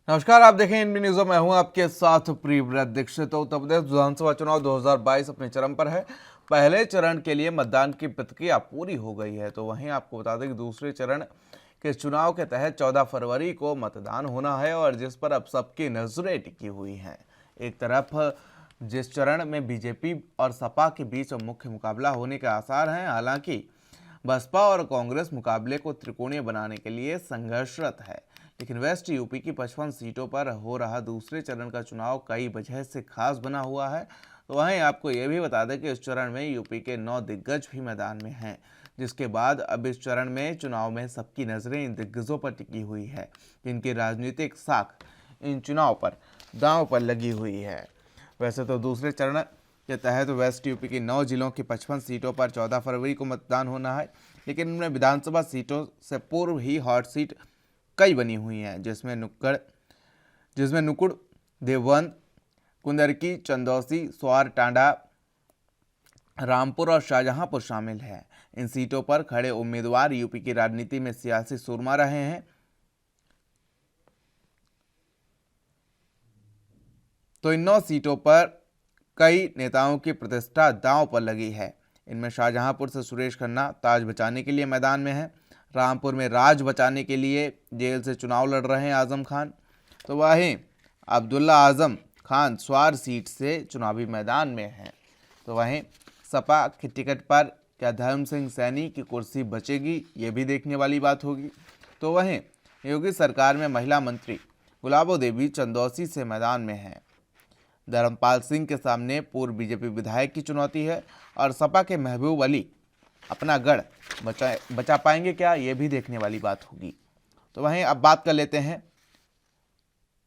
नमस्कार, आप देखें इनबी न्यूज़। मैं हूं आपके साथ प्रियव्रत दीक्षित। उत्तर प्रदेश विधानसभा चुनाव 2022 अपने चरम पर है। पहले चरण के लिए मतदान की प्रक्रिया पूरी हो गई है, तो वहीं आपको बता दें कि दूसरे चरण के चुनाव के तहत 14 फरवरी को मतदान होना है और जिस पर अब सबकी नजरें टिकी हुई हैं। एक तरफ जिस चरण में बीजेपी और सपा के बीच मुख्य मुकाबला होने के आसार हैं, हालांकि बसपा और कांग्रेस मुकाबले को त्रिकोणीय बनाने के लिए संघर्षरत है। लेकिन वेस्ट यूपी की 55 सीटों पर हो रहा दूसरे चरण का चुनाव कई वजह से खास बना हुआ है। तो वहीं आपको यह भी बता दें कि इस चरण में यूपी के 9 दिग्गज भी मैदान में हैं, जिसके बाद अब इस चरण में चुनाव में सबकी नजरें इन दिग्गजों पर टिकी हुई है, जिनकी राजनीतिक साख इन चुनाव पर दांव पर लगी हुई है। वैसे तो दूसरे चरण के तहत वेस्ट यूपी की 9 जिलों की 55 सीटों पर 14 फरवरी को मतदान होना है, लेकिन इनमें विधानसभा सीटों से पूर्व ही हॉट सीट कई बनी हुई हैं, जिसमें नुकुड़, देवबंद, कुंदरकी, चंदौसी, स्वार, टांडा, रामपुर और शाहजहांपुर शामिल है। इन सीटों पर खड़े उम्मीदवार यूपी की राजनीति में सियासी सुरमा रहे हैं, तो इन 9 सीटों पर कई नेताओं की प्रतिष्ठा दांव पर लगी है। इनमें शाहजहांपुर से सुरेश खन्ना ताज बचाने के लिए मैदान में हैं। रामपुर में राज बचाने के लिए जेल से चुनाव लड़ रहे हैं आजम खान। तो वहीं अब्दुल्ला आजम खान स्वार सीट से चुनावी मैदान में हैं। तो वहीं सपा के टिकट पर क्या धर्म सिंह सैनी की कुर्सी बचेगी, ये भी देखने वाली बात होगी। तो वहीं योगी सरकार में महिला मंत्री गुलाबो देवी चंदौसी से मैदान में हैं। धर्मपाल सिंह के सामने पूर्व बीजेपी विधायक की चुनौती है और सपा के महबूब अली अपना गढ़ बचा पाएंगे क्या, ये भी देखने वाली बात होगी। तो वहीं अब बात कर लेते हैं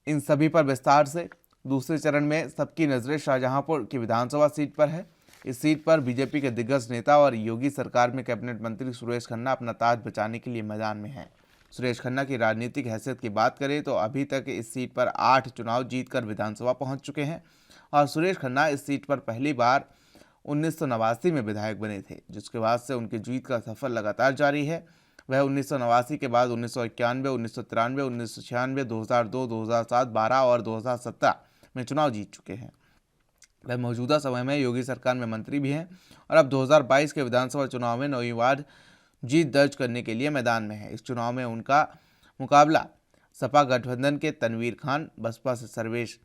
इन सभी पर विस्तार से। दूसरे चरण में सबकी नजरें शाहजहांपुर की विधानसभा सीट पर है। इस सीट पर बीजेपी के दिग्गज नेता और योगी सरकार में कैबिनेट मंत्री सुरेश खन्ना अपना ताज बचाने के लिए मैदान में हैं। सुरेश खन्ना की राजनीतिक हैसियत की बात करें तो अभी तक इस सीट पर 8 चुनाव जीतकर विधानसभा पहुंच चुके हैं और सुरेश खन्ना इस सीट पर पहली बार 1989 में विधायक बने थे, जिसके बाद से उनकी जीत का सफर लगातार जारी है। वह 1989 के बाद 1991, 1993, 1996, 2002, 2007, 12 और 2017 में चुनाव जीत चुके हैं। वह मौजूदा समय में योगी सरकार में मंत्री भी हैं और अब 2022 के विधानसभा चुनाव में 9वीं बार जीत दर्ज करने के लिए मैदान में है। इस चुनाव में उनका मुकाबला सपा गठबंधन के तनवीर खान, बसपा से सर्वेश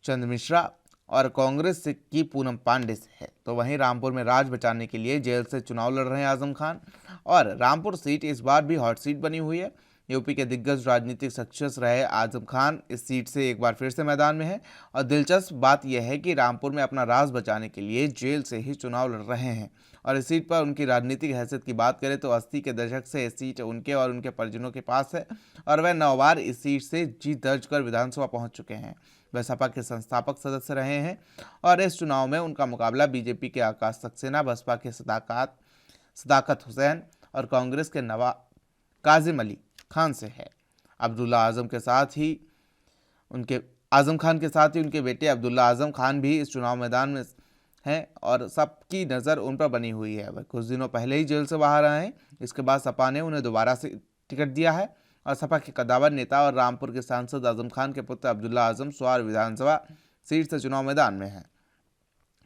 चंद्र मिश्रा और कांग्रेस से की पूनम पांडे से है। तो वहीं रामपुर में राज बचाने के लिए जेल से चुनाव लड़ रहे हैं आजम खान और रामपुर सीट इस बार भी हॉट सीट बनी हुई है। यूपी के दिग्गज राजनीतिक शख्सियत रहे आजम खान इस सीट से एक बार फिर से मैदान में है और दिलचस्प बात यह है कि रामपुर में अपना राज बचाने के लिए जेल से ही चुनाव लड़ रहे हैं और इस सीट पर उनकी राजनीतिक हैसियत की बात करें तो 80 के दशक से इस सीट उनके और उनके परिजनों के पास है और वह 9 बार इस सीट से जीत दर्ज कर विधानसभा पहुंच चुके हैं। वह सपा के संस्थापक सदस्य रहे हैं और इस चुनाव में उनका मुकाबला बीजेपी के आकाश सक्सेना, बसपा के सदाकत हुसैन और कांग्रेस के काजिम अली खान से है। आजम खान के साथ ही उनके बेटे अब्दुल्ला आजम खान भी इस चुनाव मैदान में हैं और सबकी नज़र उन पर बनी हुई है। वह कुछ दिनों पहले ही जेल से बाहर आए हैं। इसके बाद सपा ने उन्हें दोबारा से टिकट दिया है और सपा के कद्दावर नेता और रामपुर के सांसद आजम खान के पुत्र अब्दुल्ला आजम स्वार विधानसभा सीट से चुनाव मैदान में हैं।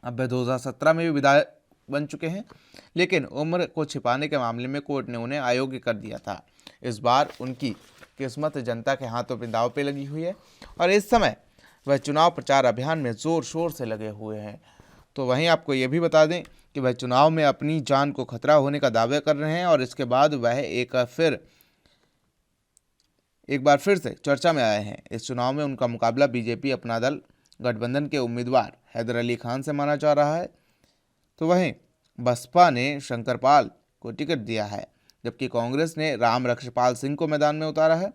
अब वे 2017 में भी विधायक बन चुके हैं, लेकिन उम्र को छिपाने के मामले में कोर्ट ने उन्हें अयोग्य कर दिया था। इस बार उनकी किस्मत जनता के हाथों पे दांव पे लगी हुई है और इस समय वह चुनाव प्रचार अभियान में जोर शोर से लगे हुए हैं। तो वहीं आपको ये भी बता दें कि वह चुनाव में अपनी जान को खतरा होने का दावे कर रहे हैं और इसके बाद वह एक बार फिर से चर्चा में आए हैं। इस चुनाव में उनका मुकाबला बीजेपी अपना दल गठबंधन के उम्मीदवार हैदर अली खान से माना जा रहा है। तो वहीं बसपा ने शंकरपाल को टिकट दिया है, जबकि कांग्रेस ने राम रक्षपाल सिंह को मैदान में उतारा है।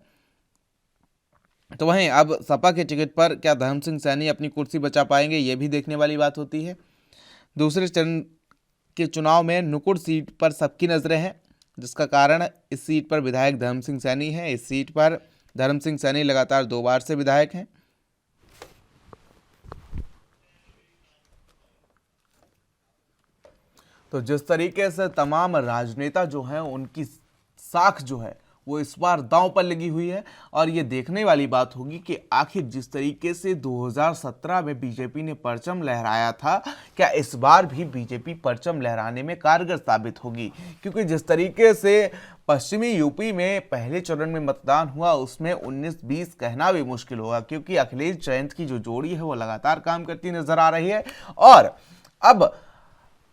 तो वहीं अब सपा के टिकट पर क्या धर्म सिंह सैनी अपनी कुर्सी बचा पाएंगे, ये भी देखने वाली बात होती है। दूसरे चरण के चुनाव में नुकुड़ सीट पर सबकी नजरें हैं, जिसका कारण इस सीट पर विधायक धर्म सिंह सैनी है। इस सीट पर धर्म सिंह सैनी लगातार 2 बार से विधायक हैं। तो जिस तरीके से तमाम राजनेता जो हैं उनकी साख जो है वो इस बार दांव पर लगी हुई है। और ये देखने वाली बात होगी कि आखिर जिस तरीके से 2017 में बीजेपी ने परचम लहराया था, क्या इस बार भी बीजेपी परचम लहराने में कारगर साबित होगी। क्योंकि जिस तरीके से पश्चिमी यूपी में पहले चरण में मतदान हुआ उसमें 19-20 कहना भी मुश्किल होगा, क्योंकि अखिलेश जयंत की जो जोड़ी है वो लगातार काम करती नजर आ रही है। और अब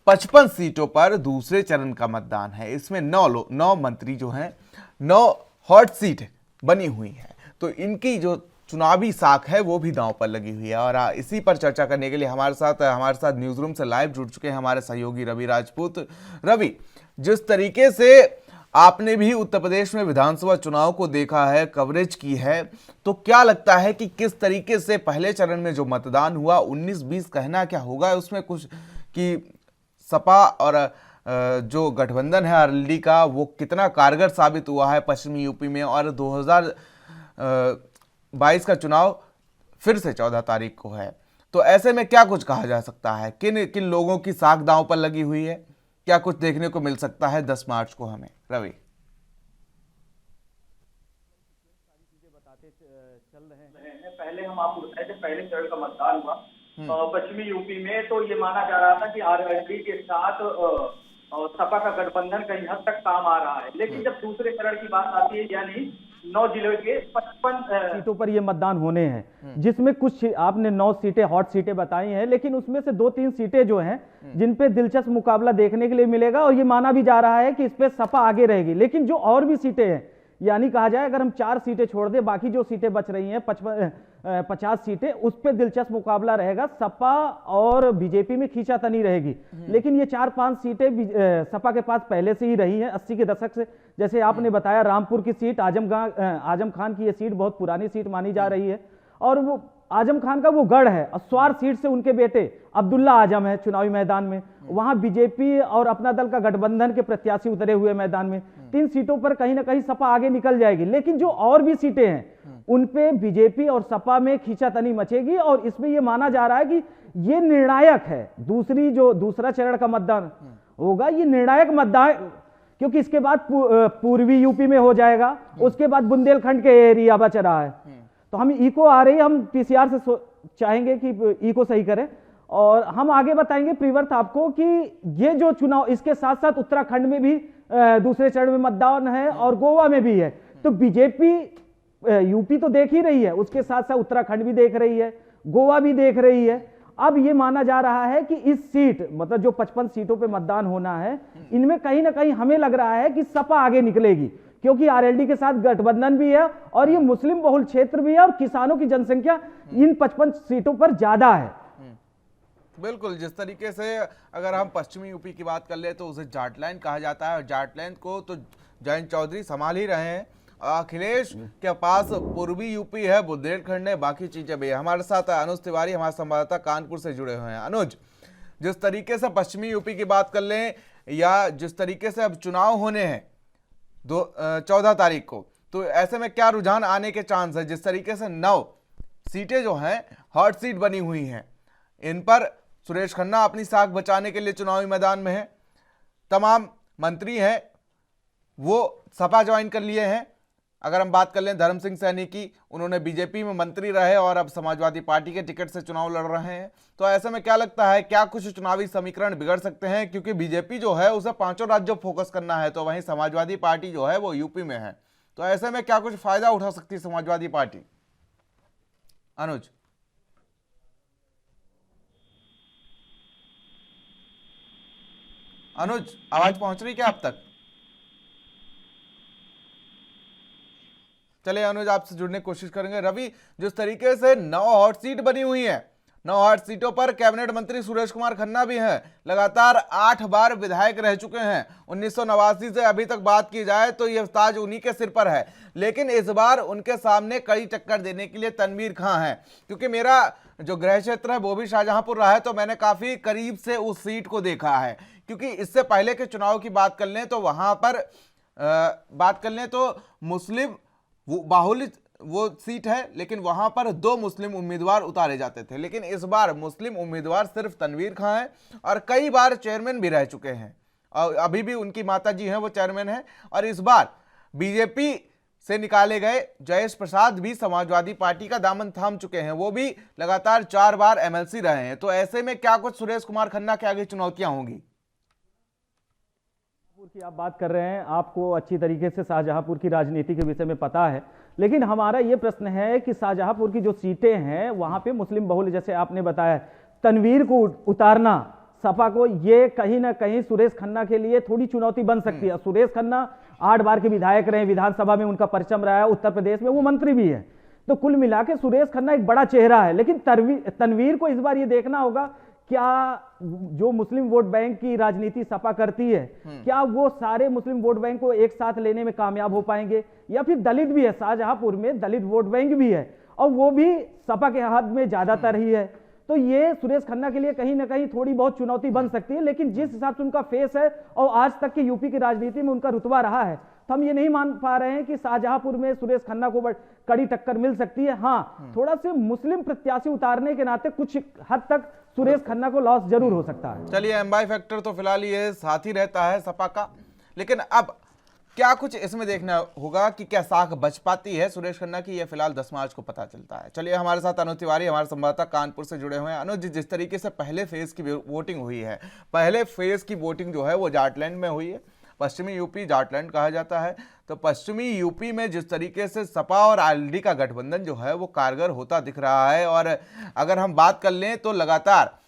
55 सीटों पर दूसरे चरण का मतदान है। इसमें 9 मंत्री जो हैं, 9 हॉट सीट बनी हुई है, तो इनकी जो चुनावी साख है वो भी दांव पर लगी हुई है। और इसी पर चर्चा करने के लिए हमारे साथ न्यूज रूम से लाइव जुड़ चुके हैं हमारे सहयोगी रवि राजपूत। रवि, जिस तरीके से आपने भी उत्तर प्रदेश में विधानसभा चुनाव को देखा है, कवरेज की है, तो क्या लगता है कि किस तरीके से पहले चरण में जो मतदान हुआ 19-20 कहना क्या होगा उसमें कुछ कि सपा और जो गठबंधन है आरएलडी का वो कितना कारगर साबित हुआ है पश्चिमी यूपी में, और 2022 का चुनाव फिर से 14 तारीख को है, तो ऐसे में क्या कुछ कहा जा सकता है, किन किन लोगों की साख दांव पर लगी हुई है, क्या कुछ देखने को मिल सकता है 10 मार्च को हमें। रवि, चल रहे हैं। पहले हम आपको बताए थे, पहले चरण का मतदान हुआ पश्चिमी यूपी में, तो ये माना जा रहा था कि आरएलडी के साथ सपा का गठबंधन कहीं हद तक काम आ रहा है। लेकिन जब दूसरे चरण की बात आती है, यानी 9 जिलों के 55 सीटों पर ये मतदान होने हैं, जिसमें कुछ आपने 9 सीटें हॉट सीटें बताई हैं, लेकिन उसमें से 2-3 सीटें जो हैं जिन पे दिलचस्प मुकाबला देखने के लिए मिलेगा, और ये माना भी जा रहा है कि इस पे सपा आगे रहेगी। लेकिन जो और भी सीटें हैं, यानी कहा जाए अगर हम 4 सीटें छोड़ दें, बाकी जो सीटें बच रही हैं 50 सीटें, उस पे दिलचस्प मुकाबला रहेगा। सपा और बीजेपी में खींचातानी रहेगी। लेकिन ये 4-5 सीटें सपा के पास पहले से ही रही हैं 80 के दशक से। जैसे आपने बताया रामपुर की सीट, आजम खान की ये सीट बहुत पुरानी सीट मानी जा रही है, और वो आजम खान का वो गढ़ है। और स्वार सीट से उनके बेटे अब्दुल्ला आजम है चुनावी मैदान में, वहां बीजेपी और अपना दल का गठबंधन के प्रत्याशी उतरे हुए मैदान में। 3 सीटों पर कहीं ना कहीं सपा आगे निकल जाएगी। लेकिन जो और भी सीटें हैं उन पे बीजेपी और सपा में खींचातानी मचेगी, और इसमें यह माना जा रहा है कि ये निर्णायक है। दूसरा चरण का मतदान होगा, ये निर्णायक मतदान, क्योंकि इसके बाद पूर्वी यूपी में हो जाएगा, उसके बाद बुंदेलखंड के एरिया बच रहा है। तो हम इको आ रही है, हम पीसीआर से चाहेंगे कि इको सही करें, और हम आगे बताएंगे प्रीवर्थ आपको कि ये जो चुनाव, इसके साथ साथ उत्तराखंड में भी दूसरे चरण में मतदान है और गोवा में भी है। तो बीजेपी यूपी तो देख ही रही है, उसके साथ साथ उत्तराखंड भी देख रही है, गोवा भी देख रही है। अब ये माना जा रहा है कि इस सीट, मतलब जो 55 सीटों पे मतदान होना है, इनमें कहीं ना कहीं हमें लग रहा है कि सपा आगे निकलेगी, क्योंकि आरएलडी के साथ गठबंधन भी है और ये मुस्लिम बहुल क्षेत्र भी है, और किसानों की जनसंख्या इन 55 सीटों पर ज्यादा है। बिल्कुल, जिस तरीके से अगर हम पश्चिमी यूपी की बात कर ले तो उसे जाटलैंड कहा जाता है, और जाटलैंड को तो जयंत चौधरी संभाल ही रहे हैं। अखिलेश के पास पूर्वी यूपी है, बुंदेलखंड है, बाकी चीजें भी है। हमारे साथ अनुज तिवारी, हमारे संवाददाता कानपुर से जुड़े हुए हैं। अनुज, जिस तरीके से पश्चिमी यूपी की बात कर लें, या जिस तरीके से अब चुनाव होने हैं 14 तारीख को, तो ऐसे में क्या रुझान आने के चांस है? जिस तरीके से 9 सीटें जो हैं हॉट सीट बनी हुई हैं, इन पर सुरेश खन्ना अपनी साख बचाने के लिए चुनावी मैदान में है। तमाम मंत्री हैं वो सपा ज्वाइन कर लिए हैं। अगर हम बात कर लें धर्म सिंह सैनी की, उन्होंने बीजेपी में मंत्री रहे और अब समाजवादी पार्टी के टिकट से चुनाव लड़ रहे हैं। तो ऐसे में क्या लगता है, क्या कुछ चुनावी समीकरण बिगड़ सकते हैं? क्योंकि बीजेपी जो है उसे 5 राज्यों फोकस करना है, तो वहीं समाजवादी पार्टी जो है वो यूपी में है। तो ऐसे में क्या कुछ फायदा उठा सकती है समाजवादी पार्टी? अनुज, आवाज पहुंच रही क्या आप तक? चलिए अनुज, आपसे जुड़ने की कोशिश करेंगे। रवि, जिस तरीके से 9 हॉट सीट बनी हुई है, 9 हॉट सीटों पर कैबिनेट मंत्री सुरेश कुमार खन्ना भी हैं, लगातार 8 बार विधायक रह चुके हैं। 1989 से अभी तक बात की जाए तो यह ताज उन्हीं के सिर पर है। लेकिन इस बार उनके सामने कड़ी टक्कर देने के लिए तनवीर खां है, क्योंकि मेरा जो गृह क्षेत्र है वो भी शाहजहांपुर रहा है, तो मैंने काफी करीब से उस सीट को देखा है। क्योंकि इससे पहले के चुनाव की बात कर लें तो वहां पर मुस्लिम बाहुल्य वो सीट है, लेकिन वहां पर 2 मुस्लिम उम्मीदवार उतारे जाते थे। लेकिन इस बार मुस्लिम उम्मीदवार सिर्फ तनवीर खां है, और कई बार चेयरमैन भी रह चुके हैं, और अभी भी उनकी माताजी हैं वो चेयरमैन है। और इस बार बीजेपी से निकाले गए जयेश प्रसाद भी समाजवादी पार्टी का दामन थाम चुके हैं, वो भी लगातार 4 बार एमएलसी रहे हैं। तो ऐसे में क्या कुछ सुरेश कुमार खन्ना के आगे चुनौतियां होंगी? की आप बात कर रहे हैं, आपको अच्छी तरीके से शाहजहांपुर की राजनीति के विषय में पता है, लेकिन हमारा यह प्रश्न है कि शाहजहांपुर की जो सीटें हैं वहां पे मुस्लिम बहुल, जैसे आपने बताया, तनवीर को उतारना सपा को, ये कहीं ना कहीं सुरेश खन्ना के लिए थोड़ी चुनौती बन सकती है। सुरेश खन्ना 8 बार के विधायक रहे, विधानसभा में उनका परचम रहा है, उत्तर प्रदेश में वो मंत्री भी है। तो कुल मिला के सुरेश खन्ना एक बड़ा चेहरा है, लेकिन तनवीर को इस बार ये देखना होगा क्या जो मुस्लिम वोट बैंक की राजनीति सपा करती है, क्या वो सारे मुस्लिम वोट बैंक को एक साथ लेने में कामयाब हो पाएंगे, या फिर दलित भी है, शाहजहांपुर में दलित वोट बैंक भी है और वो भी सपा के हाथ में ज्यादातर ही है। तो ये सुरेश खन्ना के लिए कहीं ना कहीं थोड़ी बहुत चुनौती बन सकती है, लेकिन जिस हिसाब से उनका फेस है और आज तक की यूपी की राजनीति में उनका रुतबा रहा है, तो हम ये नहीं मान पा रहे हैं कि शाहजहांपुर में सुरेश खन्ना को कड़ी टक्कर मिल सकती है। हाँ, थोड़ा से मुस्लिम प्रत्याशी उतारने के नाते कुछ हद तक सुरेश खन्ना को लॉस जरूर हो सकता है। चलिए, एमवाई फैक्टर तो फिलहाल ये साथ ही रहता है सपा का, लेकिन अब क्या कुछ इसमें देखना होगा कि क्या साख बच पाती है सुरेश खन्ना की, ये फिलहाल 10 मार्च को पता चलता है। चलिए, हमारे साथ अनुज तिवारी हमारे संवाददाता कानपुर से जुड़े हुए हैं। अनुज, जिस तरीके से पहले फेज की वोटिंग हुई है, पहले फेज की वोटिंग जो है वो जाटलैंड में हुई है, पश्चिमी यूपी जाटलैंड कहा जाता है। तो पश्चिमी यूपी में जिस तरीके से सपा और आरएलडी का गठबंधन जो है वो कारगर होता दिख रहा है, और अगर हम बात कर लें तो लगातार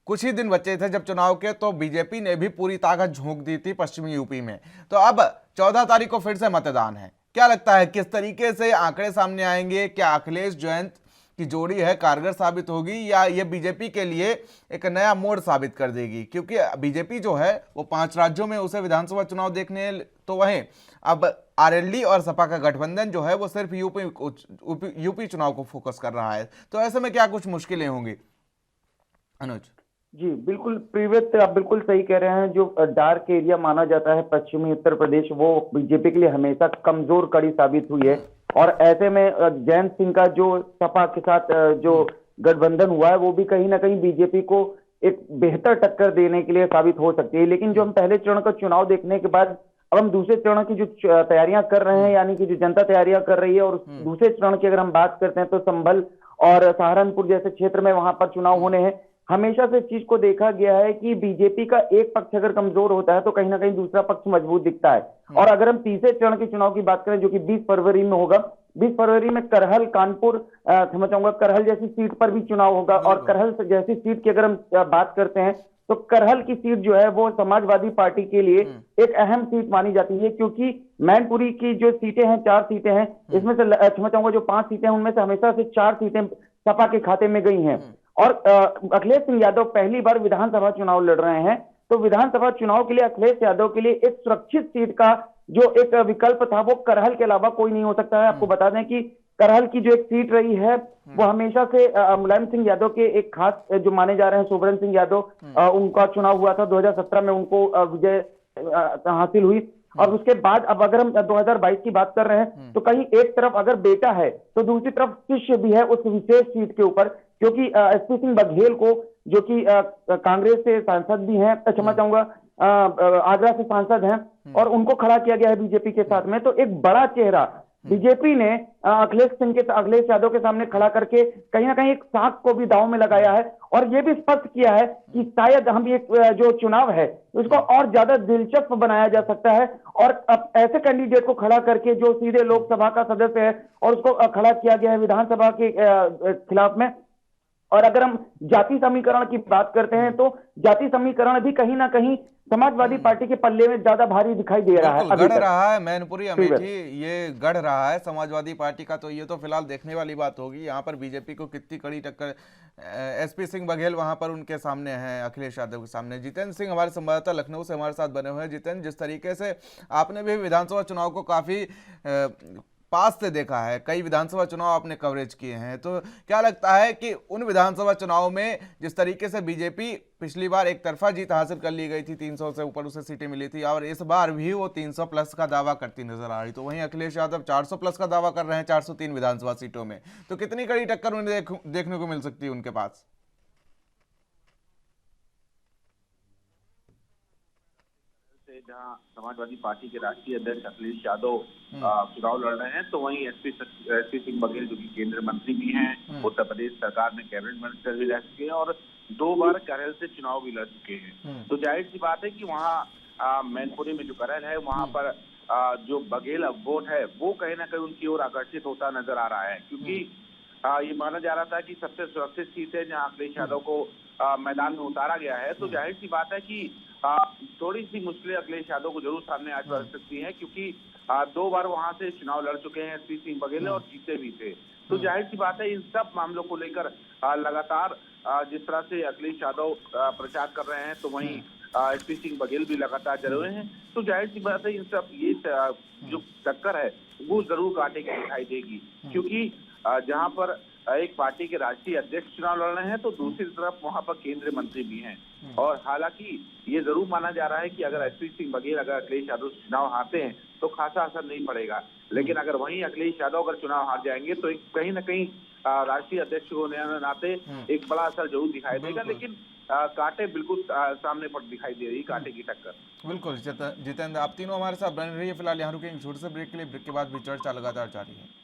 कुछ ही दिन बचे थे जब चुनाव के, तो बीजेपी ने भी पूरी ताकत झोंक दी थी पश्चिमी यूपी में। तो अब 14 तारीख को फिर से मतदान है। क्या लगता है किस तरीके से आंकड़े सामने आएंगे? क्या अखिलेश जयंत की जोड़ी है कारगर साबित होगी, या ये बीजेपी के लिए एक नया मोड़ साबित कर देगी? क्योंकि बीजेपी जो है वो 5 राज्यों में उसे विधानसभा चुनाव देखने, तो वहीं अब आरएलडी और सपा का गठबंधन जो है वो सिर्फ यूपी चुनाव को फोकस कर रहा है। तो ऐसे में क्या कुछ मुश्किलें होंगी अनुज? जी बिल्कुल, प्रीवियस आप बिल्कुल सही कह रहे हैं। जो डार्क एरिया माना जाता है पश्चिमी उत्तर प्रदेश, वो बीजेपी के लिए हमेशा कमजोर कड़ी साबित हुई है। और ऐसे में जयंत सिंह का जो सपा के साथ जो गठबंधन हुआ है वो भी कहीं ना कहीं बीजेपी को एक बेहतर टक्कर देने के लिए साबित हो सकती है। लेकिन जो हम पहले चरण का चुनाव देखने के बाद अब हम दूसरे चरण की जो तैयारियां कर रहे हैं, यानी कि जो जनता तैयारियां कर रही है, और दूसरे चरण की अगर हम बात करते हैं तो संभल और सहारनपुर जैसे क्षेत्र में वहां पर चुनाव होने हैं। हमेशा से इस चीज को देखा गया है कि बीजेपी का एक पक्ष अगर कमजोर होता है तो कहीं ना कहीं दूसरा पक्ष मजबूत दिखता है। और अगर हम तीसरे चरण के चुनाव की बात करें जो कि 20 फरवरी में होगा, 20 फरवरी में करहल, कानपुर, समझ चाहूंगा करहल जैसी सीट पर भी चुनाव होगा। और करहल जैसी सीट की अगर हम बात करते हैं तो करहल की सीट जो है वो समाजवादी पार्टी के लिए एक अहम सीट मानी जाती है, क्योंकि मैनपुरी की जो सीटें हैं, 4 सीटें हैं, इसमें से समझ चाहूंगा जो 5 सीटें हैं उनमें से हमेशा से 4 सीटें सपा के खाते में गई हैं। और अखिलेश सिंह यादव पहली बार विधानसभा चुनाव लड़ रहे हैं, तो विधानसभा चुनाव के लिए अखिलेश यादव के लिए एक सुरक्षित सीट का जो एक विकल्प था वो करहल के अलावा कोई नहीं हो सकता है। आपको बता दें कि करहल की जो एक सीट रही है वो हमेशा से मुलायम सिंह यादव के एक खास जो माने जा रहे हैं सोबरन सिंह यादव, उनका चुनाव हुआ था 2017 में, उनको विजय हासिल हुई। और उसके बाद अब अगर हम 2022 की बात कर रहे हैं तो कहीं एक तरफ अगर बेटा है तो दूसरी तरफ शिष्य भी है उस विशेष सीट के ऊपर, क्योंकि एसपी सिंह बघेल को, जो कि कांग्रेस से सांसद भी हैं, क्षमा चाहूंगा आगरा से सांसद हैं, और उनको खड़ा किया गया है बीजेपी के साथ में। तो एक बड़ा चेहरा बीजेपी ने अखिलेश यादव के सामने खड़ा करके कहीं ना कहीं एक साख को भी दांव में लगाया है, और यह भी स्पष्ट किया है कि शायद हम एक जो चुनाव है उसको और ज्यादा दिलचस्प बनाया जा सकता है। और अब ऐसे कैंडिडेट को खड़ा करके जो सीधे लोकसभा का सदस्य है और उसको खड़ा किया गया है विधानसभा के खिलाफ में। और अगर हम जाति समीकरण की बात करते हैं तो जाति समीकरण भी कहीं ना कहीं समाजवादी पार्टी के पल्ले में ज्यादा भारी दिखाई दे रहा है। गढ़ रहा है मैनपुरी अमेठी, ये गढ़ रहा है समाजवादी पार्टी का। तो ये तो फिलहाल देखने वाली बात होगी यहाँ पर बीजेपी को कितनी कड़ी टक्कर। एसपी सिंह बघेल वहां पर उनके सामने हैं, अखिलेश यादव के सामने। जितेंद्र सिंह हमारे संवाददाता लखनऊ से हमारे साथ बने हुए हैं। जितेंद्र, जिस तरीके से आपने भी विधानसभा चुनाव को काफी पास से देखा है, कई विधानसभा चुनाव आपने कवरेज किए हैं, तो क्या लगता है कि उन विधानसभा चुनाव में जिस तरीके से बीजेपी पिछली बार एक तरफा जीत हासिल कर ली गई थी, 300 से ऊपर उसे सीटें मिली थी, और इस बार भी वो 300 प्लस का दावा करती नजर आ रही, तो वहीं अखिलेश यादव 400 प्लस का दावा कर रहे हैं 403 विधानसभा सीटों में, तो कितनी कड़ी टक्कर उन्हें देखने को मिल सकती है उनके पास? जहां समाजवादी पार्टी के राष्ट्रीय अध्यक्ष अखिलेश यादव चुनाव लड़ रहे हैं, तो वहीं एसपी सिंह बघेल जो कि केंद्रीय मंत्री भी हैं, उत्तर प्रदेश सरकार में कैबिनेट मिनिस्टर भी रह चुके हैं और 2 बार करहल से चुनाव भी लड़ चुके हैं। तो जाहिर सी बात है कि वहाँ मैनपुरी में जो करहल है वहाँ पर जो बघेल वोट है वो कहीं ना कहीं उनकी ओर आकर्षित होता नजर आ रहा है, क्योंकि ये माना जा रहा था कि सबसे सुरक्षित सीट है जहाँ अखिलेश यादव को मैदान में उतारा गया है। तो जाहिर सी बात है कि थोड़ी सी मुश्किलें अखिलेश यादव को जरूर सामने आ सकती हैं, क्योंकि 2 बार वहां से चुनाव लड़ चुके हैं एसपी सिंह बघेल और जीते भी थे। तो जाहिर सी बात है इन सब मामलों को लेकर लगातार जिस तरह से अखिलेश यादव प्रचार कर रहे हैं, तो वहीं एसपी सिंह बघेल भी लगातार चल रहे हैं। तो जाहिर सी बात है इन सब ये जो टक्कर है वो जरूर कांटे की दिखाई देगी, क्योंकि जहां पर एक पार्टी के राष्ट्रीय अध्यक्ष चुनाव लड़ रहे हैं तो दूसरी तरफ वहां पर केंद्रीय मंत्री भी हैं। और हालांकि ये जरूर माना जा रहा है कि अगर एसपी सिंह बघेल अगर अखिलेश यादव चुनाव हारते हैं तो खासा असर नहीं पड़ेगा, लेकिन अगर वहीं अखिलेश यादव अगर चुनाव हार जाएंगे तो कहीं ना कहीं राष्ट्रीय अध्यक्ष होने नाते एक बड़ा असर जरूर दिखाई देगा। लेकिन कांटे बिल्कुल सामने पर दिखाई दे रही, कांटे की टक्कर। बिल्कुल जितेंद्र, आप तीनों हमारे साथ बने रहिए। फिलहाल यहाँ रुकेंगे छोटे से ब्रेक के लिए, ब्रेक के बाद भी चर्चा लगातार जारी है।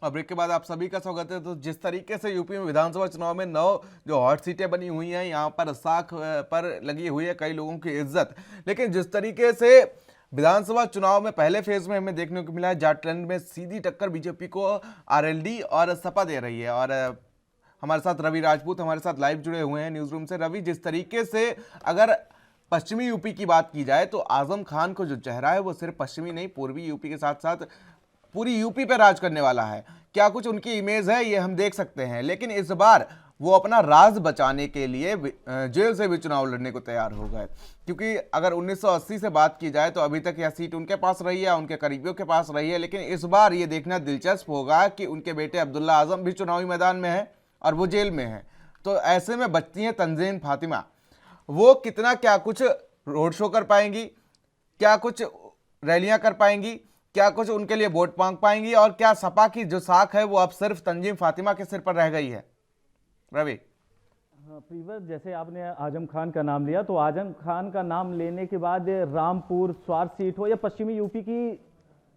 और ब्रेक के बाद आप सभी का स्वागत है। तो जिस तरीके से यूपी में विधानसभा चुनाव में 9 जो हॉट सीटें बनी हुई हैं, यहाँ पर साख पर लगी हुई है कई लोगों की इज्जत, लेकिन जिस तरीके से विधानसभा चुनाव में पहले फेज में हमें देखने को मिला है, झारखंड में सीधी टक्कर बीजेपी को आरएलडी और सपा दे रही है। और हमारे साथ रवि राजपूत हमारे साथ लाइव जुड़े हुए हैं न्यूज रूम से। रवि, जिस तरीके से अगर पश्चिमी यूपी की बात की जाए तो आजम खान को जो चेहरा है वो सिर्फ पश्चिमी नहीं, पूर्वी यूपी के साथ साथ पूरी यूपी पे राज करने वाला है। क्या कुछ उनकी इमेज है ये हम देख सकते हैं, लेकिन इस बार वो अपना राज बचाने के लिए जेल से भी चुनाव लड़ने को तैयार हो गए, क्योंकि अगर 1980 से बात की जाए तो अभी तक यह सीट उनके पास रही है, उनके करीबियों के पास रही है, लेकिन इस बार ये देखना दिलचस्प होगा कि उनके बेटे अब्दुल्ला आजम भी चुनावी मैदान में है और वो जेल में है। तो ऐसे में बचती हैं तंजीन फातिमा, वो कितना क्या कुछ रोड शो कर पाएंगी, क्या कुछ रैलियां कर पाएंगी, क्या कुछ उनके लिए वोट मांग पाएंगी, और क्या सपा की जो साख है वो अब सिर्फ तंजीम फातिमा के सिर पर रह गई है? रवि। हाँ प्रीवर, जैसे आपने आजम खान का नाम लिया, तो आजम खान का नाम लेने के बाद रामपुर, स्वार सीट हो या पश्चिमी यूपी की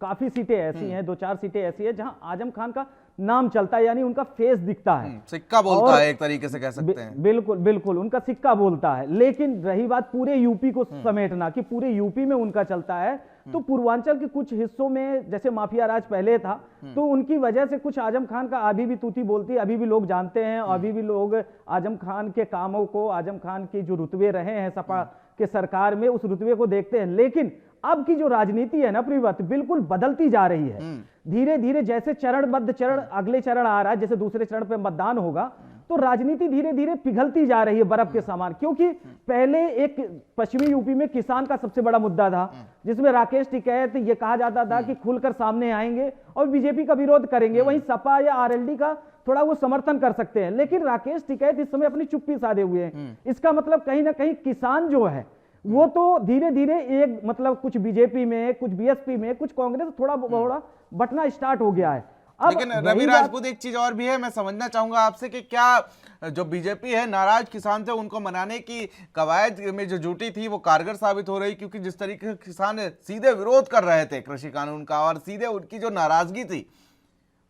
काफी सीटें ऐसी हैं, 2-4 सीटें ऐसी हैं जहां आजम खान का नाम चलता है, यानी उनका फेस दिखता है, सिक्का बोलता है, एक तरीके से कह सकते हैं। बिल्कुल बिल्कुल उनका सिक्का बोलता है। लेकिन रही बात पूरे यूपी को समेटना कि पूरे यूपी में उनका चलता है, तो पूर्वांचल के कुछ हिस्सों में जैसे माफिया राज पहले था, तो उनकी वजह से कुछ आजम खान का अभी भी तूती बोलती है, अभी भी लोग जानते हैं, अभी भी लोग आजम खान के कामों को, आजम खान के जो रुतबे रहे हैं सपा के सरकार में, उस रुतबे को देखते हैं। लेकिन अब की जो राजनीति है ना प्रियव्रत, बिल्कुल बदलती जा रही है धीरे धीरे। जैसे चरणबद्ध चरण अगले चरण आ रहा है, जैसे दूसरे चरण पे मतदान होगा, तो राजनीति धीरे धीरे पिघलती जा रही है बर्फ के समान। क्योंकि पहले एक पश्चिमी यूपी में किसान का सबसे बड़ा मुद्दा था, जिसमें राकेश टिकैत ये कहा जाता था कि खुलकर सामने आएंगे और बीजेपी का विरोध करेंगे, वहीं सपा या आरएलडी का थोड़ा वो समर्थन कर सकते हैं। लेकिन राकेश टिकैत इस समय अपनी चुप्पी साधे हुए हैं। इसका मतलब कहीं ना कहीं किसान जो है वो तो धीरे धीरे एक मतलब कुछ बीजेपी में, कुछ बीएसपी में, कुछ कांग्रेस, थोड़ा थोड़ा बटना स्टार्ट हो गया है। लेकिन रवि राजपूत, एक चीज और भी है, मैं समझना चाहूंगा आपसे कि क्या जो बीजेपी है नाराज किसान थे उनको मनाने की कवायद में जो जुटी थी वो कारगर साबित हो रही? क्योंकि जिस तरीके से किसान सीधे विरोध कर रहे थे कृषि कानून का, और सीधे उनकी जो नाराजगी थी,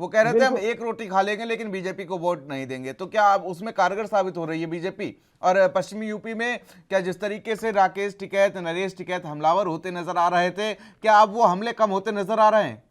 वो कह रहे थे हम एक रोटी खा लेंगे लेकिन बीजेपी को वोट नहीं देंगे। तो क्या अब उसमें कारगर साबित हो रही है बीजेपी? और पश्चिमी यूपी में क्या जिस तरीके से राकेश टिकैत, नरेश टिकैत हमलावर होते नजर आ रहे थे, क्या अब वो हमले कम होते नजर आ रहे हैं?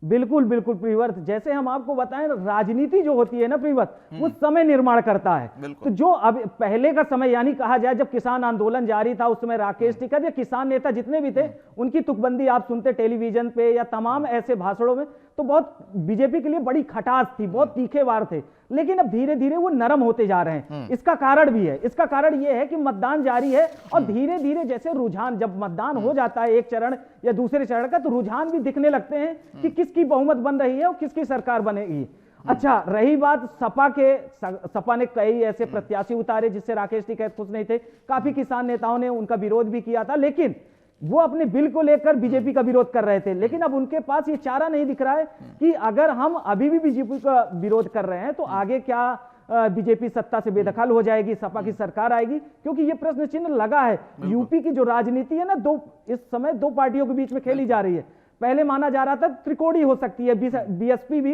बिल्कुल बिल्कुल प्रियव्रत, जैसे हम आपको बताएं, राजनीति जो होती है ना प्रियव्रत, वो समय निर्माण करता है। तो जो अब पहले का समय, यानी कहा जाए जब किसान आंदोलन जारी था, उस समय राकेश टिकैत या किसान नेता जितने भी थे, उनकी तुकबंदी आप सुनते टेलीविजन पे या तमाम ऐसे भाषणों में, तो बहुत बीजेपी के लिए बड़ी खटास थी, बहुत तीखे वार थे। लेकिन अब धीरे धीरे वो नरम होते जा रहे हैं। इसका कारण भी है, इसका कारण ये है कि मतदान जारी है और धीरे धीरे जैसे रुझान, जब मतदान हो जाता है एक चरण या दूसरे चरण का, तो रुझान भी दिखने लगते हैं कि किसकी बहुमत बन रही है और किसकी सरकार बनेगी। अच्छा, रही बात सपा ने कई ऐसे प्रत्याशी उतारे जिससे राकेश टिकैत खुश नहीं थे, काफी किसान नेताओं ने उनका विरोध भी किया था, लेकिन वो अपने बिल को लेकर बीजेपी का विरोध कर रहे थे। लेकिन अब उनके पास ये चारा नहीं दिख रहा है कि अगर हम अभी भी बीजेपी का विरोध कर रहे हैं तो आगे क्या बीजेपी सत्ता से बेदखल हो जाएगी, सपा की सरकार आएगी? क्योंकि ये प्रश्न चिन्ह लगा है। यूपी की जो राजनीति है ना, इस समय दो पार्टियों के बीच में खेली जा रही है। पहले माना जा रहा था त्रिकोणी हो सकती है, बीएसपी भी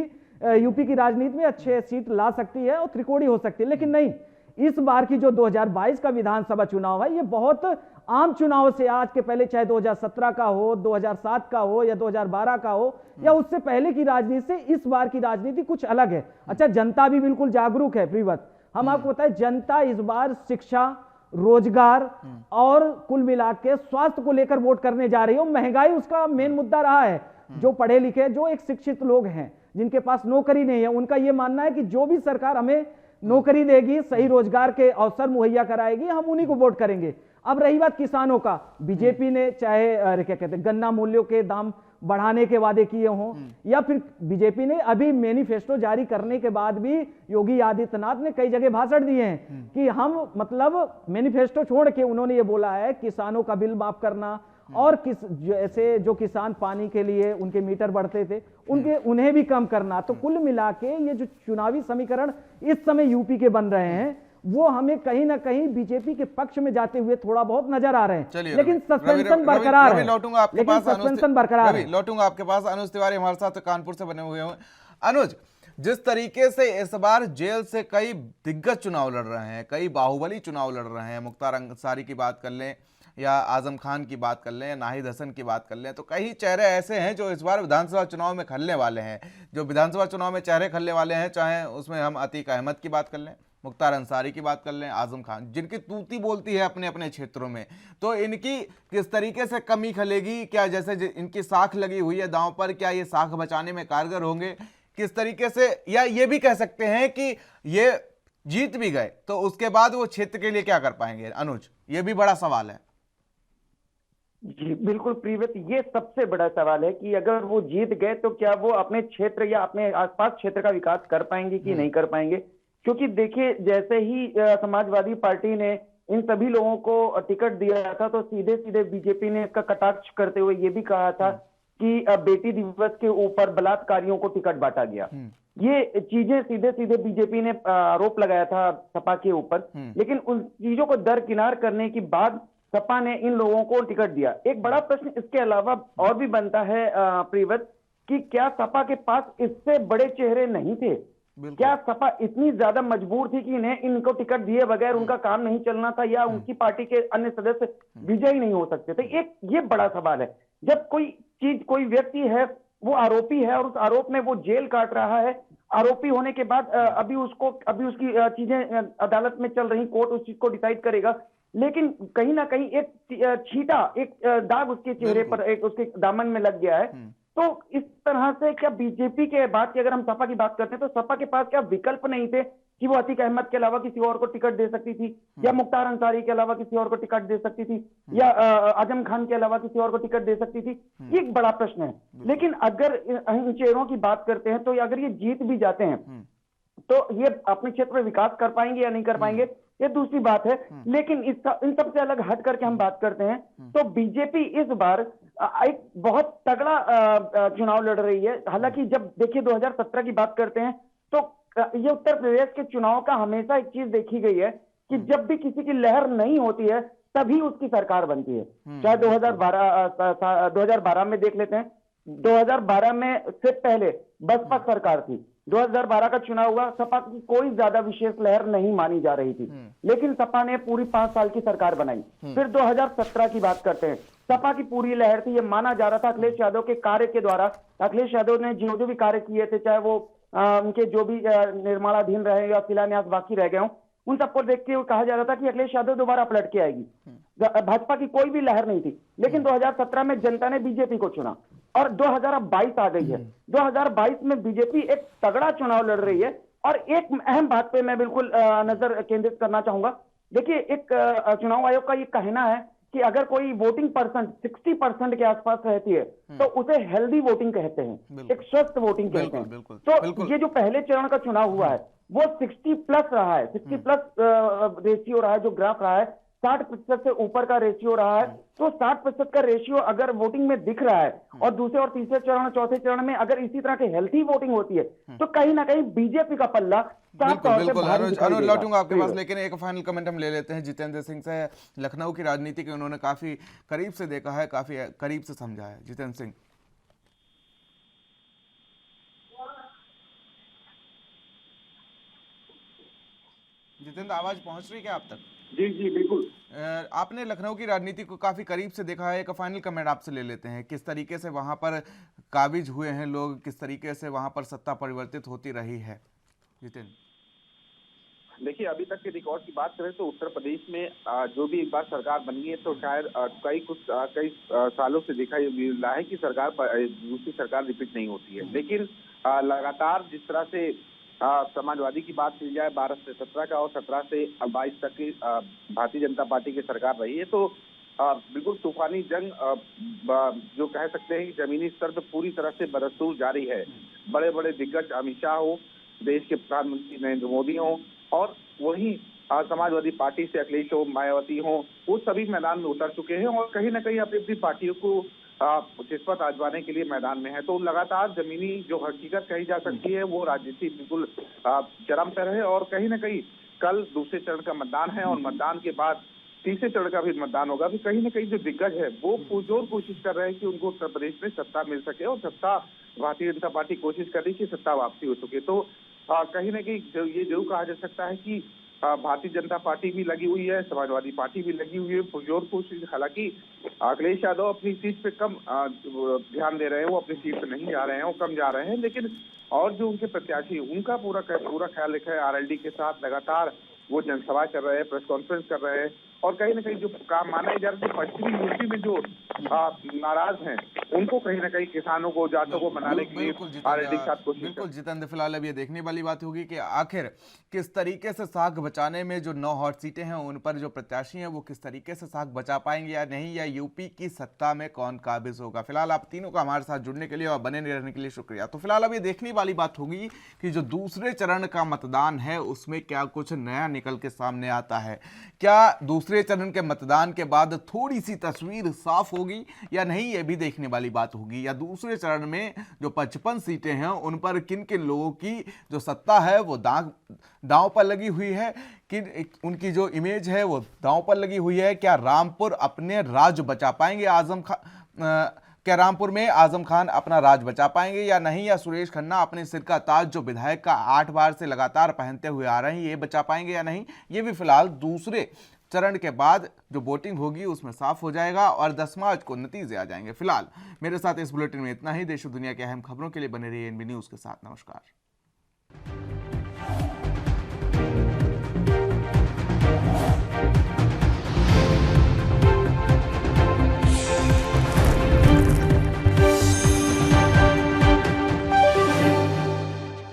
यूपी की राजनीति में अच्छे सीट ला सकती है और त्रिकोणी हो सकती है, लेकिन नहीं, इस बार की जो 2022 का विधानसभा चुनाव है, ये बहुत आम चुनाव से, आज के पहले चाहे 2017 का हो, 2007 का हो या 2012 का हो या उससे पहले की राजनीति से इस बार की राजनीति कुछ अलग है। अच्छा, जनता भी बिल्कुल जागरूक है प्रियव्रत। हम आपको बताएं, जनता इस बार शिक्षा, रोजगार और कुल मिला के स्वास्थ्य को लेकर वोट करने जा रही है। महंगाई उसका मेन मुद्दा रहा है। जो पढ़े लिखे, जो एक शिक्षित लोग हैं जिनके पास नौकरी नहीं है, उनका यह मानना है कि जो भी सरकार हमें नौकरी देगी, सही रोजगार के अवसर मुहैया कराएगी, हम उन्हीं को वोट करेंगे। अब रही बात किसानों का, बीजेपी ने चाहे क्या कहते हैं, गन्ना मूल्यों के दाम बढ़ाने के वादे किए हों, या फिर बीजेपी ने अभी मैनिफेस्टो जारी करने के बाद भी योगी आदित्यनाथ ने कई जगह भाषण दिए हैं कि हम, मतलब मैनिफेस्टो छोड़ के उन्होंने ये बोला है किसानों का बिल माफ करना, और जैसे जो किसान पानी के लिए उनके मीटर बढ़ते थे उन्हें भी कम करना। तो कुल मिला के ये जो चुनावी समीकरण इस समय यूपी के बन रहे हैं, वो हमें कहीं ना कहीं बीजेपी के पक्ष में जाते हुए थोड़ा बहुत नजर आ रहे हैं। लेकिन सस्पेंशन बरकरार है। लौटूंगा आपके पास, सस्पेंशन बरकरार है। लौटूंगा आपके पास। अनुज तिवारी हमारे साथ कानपुर से बने हुए हैं। अनुज, जिस तरीके से इस बार जेल से कई दिग्गज चुनाव लड़ रहे हैं, कई बाहुबली चुनाव लड़ रहे हैं, मुख्तार अंसारी की बात कर लें या आजम खान की बात कर लें, नाहिद हसन की बात कर लें, तो कई चेहरे ऐसे हैं जो इस बार विधानसभा चुनाव में खलने वाले हैं। जो विधानसभा चुनाव में चेहरे खलने वाले हैं, चाहे उसमें हम अतीक अहमद की बात कर लें, मुख्तार अंसारी की बात कर लें, आजम खान, जिनकी तूती बोलती है अपने अपने क्षेत्रों में, तो इनकी किस तरीके से कमी खलेगी? क्या जैसे इनकी साख लगी हुई है दांव पर, क्या ये साख बचाने में कारगर होंगे? किस तरीके से, या ये भी कह सकते हैं कि ये जीत भी गए तो उसके बाद वो क्षेत्र के लिए क्या कर पाएंगे? अनुज, ये भी बड़ा सवाल है। जी बिल्कुल प्रीवित, ये सबसे बड़ा सवाल है कि अगर वो जीत गए तो क्या वो अपने क्षेत्र या अपने आसपास क्षेत्र का विकास कर पाएंगे कि नहीं कर पाएंगे। क्योंकि देखिए, जैसे ही समाजवादी पार्टी ने इन सभी लोगों को टिकट दिया था तो सीधे सीधे बीजेपी ने इसका कटाक्ष करते हुए ये भी कहा था कि बेटी दिवस के ऊपर बलात्कारियों को टिकट बांटा गया। ये चीजें सीधे सीधे बीजेपी ने आरोप लगाया था सपा के ऊपर, लेकिन उन चीजों को दरकिनार करने के बाद सपा ने इन लोगों को टिकट दिया। एक बड़ा प्रश्न इसके अलावा और भी बनता है प्रीवत, कि क्या सपा के पास इससे बड़े चेहरे नहीं थे? क्या सपा इतनी ज्यादा मजबूर थी कि इन्हें इनको टिकट दिए बगैर उनका काम नहीं चलना था, या उनकी पार्टी के अन्य सदस्य विजयी नहीं हो सकते थे? एक ये बड़ा सवाल है। जब कोई व्यक्ति है वो आरोपी है और उस आरोप में वो जेल काट रहा है, आरोपी होने के बाद अभी उसकी चीजें अदालत में चल रही, कोर्ट उस चीज को डिसाइड करेगा, लेकिन कहीं ना कहीं एक छींटा, एक दाग उसके चेहरे पर, एक उसके दामन में लग गया है। तो इस तरह से क्या बीजेपी के बात की अगर हम सपा की बात करते हैं तो सपा के पास क्या विकल्प नहीं थे कि वो अतीक अहमद के अलावा किसी और को टिकट दे सकती थी, या मुख्तार अंसारी के अलावा किसी और को टिकट दे सकती थी, या आजम खान के अलावा किसी और को टिकट दे सकती थी? ये एक बड़ा प्रश्न है। लेकिन अगर इन चेहरों की बात करते हैं तो अगर ये जीत भी जाते हैं तो ये अपने क्षेत्र में विकास कर पाएंगे या नहीं कर पाएंगे, ये दूसरी बात है। लेकिन इन सबसे अलग हट करके हम बात करते हैं तो बीजेपी इस बार एक बहुत तगड़ा चुनाव लड़ रही है। हालांकि जब देखिए 2017 की बात करते हैं तो ये उत्तर प्रदेश के चुनाव का हमेशा एक चीज देखी गई है कि जब भी किसी की लहर नहीं होती है तभी उसकी सरकार बनती है। चाहे 2012 में देख लेते हैं, 2012 में से पहले बसपा सरकार थी, 2012 का चुनाव हुआ, सपा की कोई ज्यादा विशेष लहर नहीं मानी जा रही थी, लेकिन सपा ने पूरी 5 साल की सरकार बनाई। फिर 2017 की बात करते हैं, सपा की पूरी लहर थी, ये माना जा रहा था अखिलेश यादव के कार्य के द्वारा, अखिलेश यादव ने जो भी कार्य किए थे, चाहे वो उनके जो भी निर्माणाधीन रहे या शिलान्यास बाकी रह गए हों, उन सबको देखते हुए कहा जा रहा था कि अखिलेश यादव दोबारा पलट के आएगी। भाजपा की कोई भी लहर नहीं थी, लेकिन 2017 में जनता ने बीजेपी को चुना और 2022 आ गई है। 2022 में बीजेपी एक तगड़ा चुनाव लड़ रही है। और एक अहम बात पे मैं बिल्कुल नजर केंद्रित करना चाहूंगा। देखिए, एक चुनाव आयोग का ये कहना है कि अगर कोई वोटिंग परसेंट 60% के आसपास रहती है तो उसे हेल्दी वोटिंग कहते हैं, एक स्वस्थ वोटिंग कहते हैं। बिल्कुल, तो बिल्कुल। ये जो पहले चरण का चुनाव हुआ है वो 60 प्लस रहा है, 60 प्लस रेशियो रहा है, जो ग्राफ रहा है 60% से ऊपर का रेशियो रहा है। तो 60% का रेशियो अगर वोटिंग में दिख रहा है और दूसरे और तीसरे चरण चौथे चरण में अगर इसी तरह की हेल्थी वोटिंग होती है तो कहीं ना कहीं बीजेपी का पल्ला साफ तौर से भारी दिखाई अनुज देगा। लौटूंगा आपके पास, लेकिन एक फाइनल कमेंट हम ले लेते हैं जितेंद्र सिंह से। लखनऊ की राजनीति के उन्होंने काफी करीब से देखा है, काफी करीब से समझा है। जितेंद्र सिंह। जितेंद्र, आवाज पहुंच रही है क्या आप तक? जी जी बिल्कुल। आपने लखनऊ की राजनीति को काफी करीब से देखा है, एक फाइनल कमेंट आपसे ले लेते हैं। किस तरीके से वहां पर काबिज हुए हैं लोग, किस तरीके से वहां पर सत्ता परिवर्तित होती रही है? जितेंद्र। देखिए, अभी तक के रिकॉर्ड की बात करें तो उत्तर प्रदेश में जो भी एक बार सरकार बनी है तो शायद कई सालों से देखा ये मिल रहा है कि सरकार दूसरी सरकार रिपीट नहीं होती है। लेकिन लगातार जिस तरह से समाजवादी की बात की जाए 12 से 17 का और 17 से 22 तक की भारतीय जनता पार्टी की सरकार रही है, तो बिल्कुल तूफानी जंग जो कह सकते हैं कि जमीनी स्तर पर पूरी तरह से बदस्तूर जारी है। बड़े बड़े दिग्गज अमित शाह हो, देश के प्रधानमंत्री नरेंद्र मोदी हो, और वही समाजवादी पार्टी से अखिलेश हो, मायावती हो, वो सभी मैदान में उतर चुके हैं और कहीं ना कहीं अपनी अपनी पार्टियों को किस्मत आजमाने के लिए मैदान में है। तो लगातार जमीनी जो हकीकत कही जा सकती है वो राजनीति बिल्कुल चरम पर है और कहीं ना कहीं कल दूसरे चरण का मतदान है और मतदान के बाद तीसरे चरण का भी मतदान होगा। भी कहीं ना कहीं जो दिग्गज है वो पुरजोर कोशिश कर रहे हैं कि उनको उत्तर प्रदेश में सत्ता मिल सके और सत्ता भारतीय जनता पार्टी कोशिश कर रही है कि सत्ता वापसी हो सके। तो कहीं ना कहीं ये जरूर कहा जा सकता है कि भारतीय जनता पार्टी भी लगी हुई है, समाजवादी पार्टी भी लगी हुई है पुरजोर कोशिश। हालांकि अखिलेश यादव अपनी सीट पे कम ध्यान दे रहे हैं, वो अपनी सीट पे नहीं जा रहे हैं, वो कम जा रहे हैं, लेकिन और जो उनके प्रत्याशी उनका पूरा ख्याल रखा है। आरएलडी के साथ लगातार वो जनसभा कर रहे हैं, प्रेस कॉन्फ्रेंस कर रहे हैं और कहीं ना कहीं जो काम माना जा रहा है पश्चिमी यूपी में जो नाराज हैं उनको कहीं ना कहीं किसानों को, जातों को मनाने के लिए आरएलडी के साथ कोशिश। बिल्कुल जितेंद्र, फिलहाल अब ये देखने वाली बात होगी कि आखिर किस तरीके से साख बचाने में जो 9 हॉट सीटें हैं उन पर जो प्रत्याशी हैं वो किस तरीके से साख बचा पाएंगे या नहीं, या यूपी की सत्ता में कौन काबिज होगा। फिलहाल आप तीनों का हमारे साथ जुड़ने के लिए और बने रहने के लिए शुक्रिया। तो फिलहाल अब ये देखने वाली बात होगी कि जो दूसरे चरण का मतदान है उसमें क्या कुछ नया निकल के सामने आता है। क्या दूसरे चरण के मतदान के बाद थोड़ी सी तस्वीर साफ होगी या नहीं, ये भी देखने वाली बात होगी। या दूसरे चरण में जो 55 सीटें हैं उन पर किन किन लोगों की जो सत्ता है वो दांव पर लगी हुई है, कि उनकी जो इमेज है वो दांव पर लगी हुई है। क्या रामपुर अपने राज बचा पाएंगे, क्या रामपुर में आजम खान अपना राज बचा पाएंगे या नहीं, या सुरेश खन्ना अपने सिर का ताज जो विधायक का 8 बार से लगातार पहनते हुए आ रहे हैं ये बचा पाएंगे या नहीं, ये भी फिलहाल दूसरे चरण के बाद जो वोटिंग होगी उसमें साफ हो जाएगा और 10 मार्च को नतीजे आ जाएंगे। फिलहाल मेरे साथ इस बुलेटिन में इतना ही। देश और दुनिया की अहम खबरों के लिए बने रहिए एनबी न्यूज़ के साथ। नमस्कार।